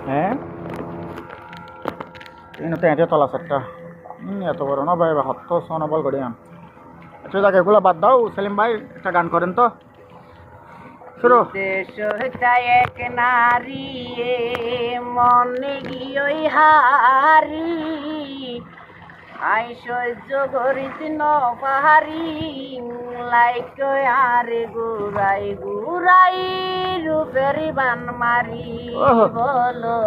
হ্যাঁ তো এতে তলা সেটটা এত বড় না ভাই হত্য সোনাবল করে আচ্ছা যাক এগুলো বাদ দাও সেলিম ভাই একটা গান করেন তো শুরু দেশ এক নারী মনে গিয়ে হারি আই সহ্য করিস নপাহারি লাইক আরে গুড়াই গুড়াই রূপের বান মারি বলো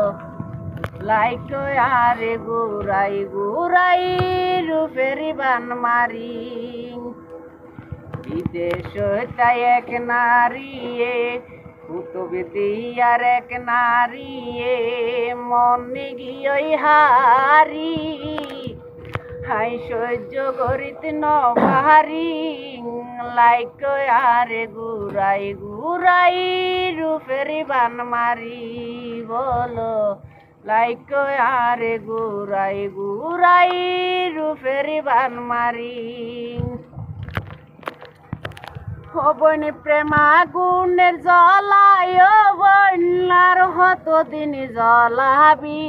লাইক আরে গুড়াই গুড়াই রূপের বান মারি বিদেশ এক নারী কুতুবিদিয়ার এক নারী মনে গিয়ে হারি হাই সহ্য করিত নপাহারি লাইক আরে গুড়াই গুড়াই রূপের বান মারি বলো লাইক আরে গুড়াই গুড়াই রূপের বান মারি বন প্রেমা গুণের জ্বলায় বন্যার হত দিন জ্বলাবি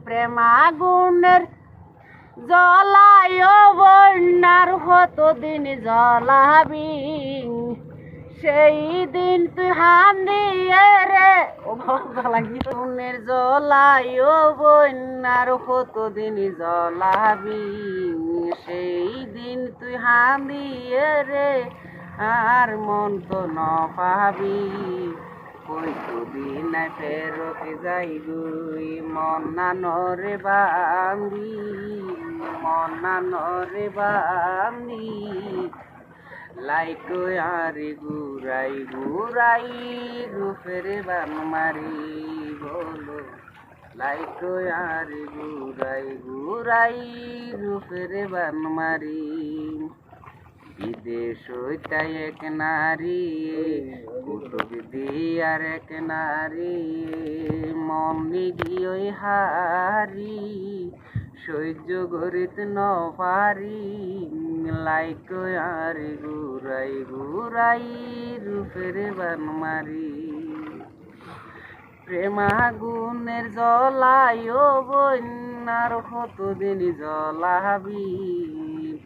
প্রেমা গুণের জ্বলায় বন্যার হত দিন জ্বলাবি সেই দিন তুই হান দিয়ে রে গুণের জ্বলায় বন্যার হত দিন জ্বলাবি সেই দিন তুই হান দিয়ে রে আর মন তো ন পাবি কই দিন ফেরত যাই গুই মনা নরে বান্দি মনা নরে বান্দি লাইক আরে গুড়াই গুড়াই রূপের বান মারি বলো লাইক আরে গুড়াই গুড়াই রূপের বান মারি বিদেশ এক নারী কুতুবিদিয়ার এক নারী মনে গিয়ে হারি সহ্য করিত নপারি লাইক আরে গুড়াই গুড়াই রূপের বান মারি প্রেমা গুণের জ্বলায় বন্যার হত দিন জ্বলাবি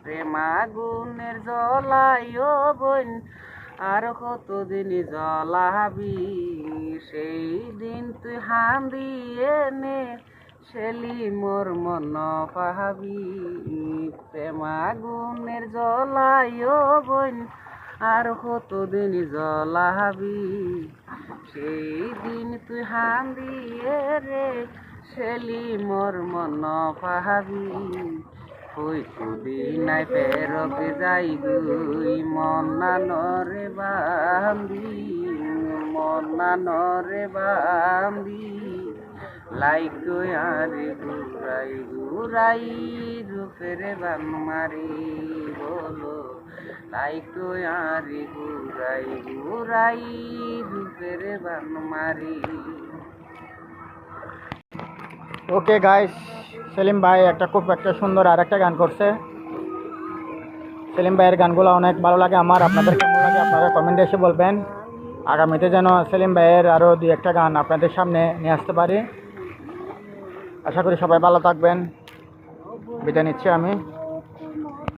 প্রেমা গুণের জ্বলায় বন আর কত দিন জ্বলাবি সেই দিন তুই হান দিয়ে নে শেলি মোর মন পাহাবি প্রেমা গুণের জ্বলায় বন আর কত দিন জ্বলাবি সেই দিন তুই হান দিয়ে রে শেলি মোর মন পাহাবি কই দিন ফেরত যাই গুই মনা নরে বান্দি মনা নরে বান্দি লাইক আরে গুড়াই গুড়াই রূপের বান মারি বলো লাইক আরে গুড়াই গুড়াই রূপের বান মারি ওকে গাইস সেলিম ভাই খুব সুন্দর আর একটা গান করছে সেলিম ভাইয়ের গানগুলো অনেক ভালো লাগে আমার আপনাদের কেমন লাগে আপনারা কমেন্টে এসে বলবেন আগামীতে যেন সেলিম ভাইয়ের আরও দুই একটা গান আপনাদের সামনে নিয়ে আসতে পারি আশা করি সবাই ভালো থাকবেন বিদায় নিচ্ছি আমি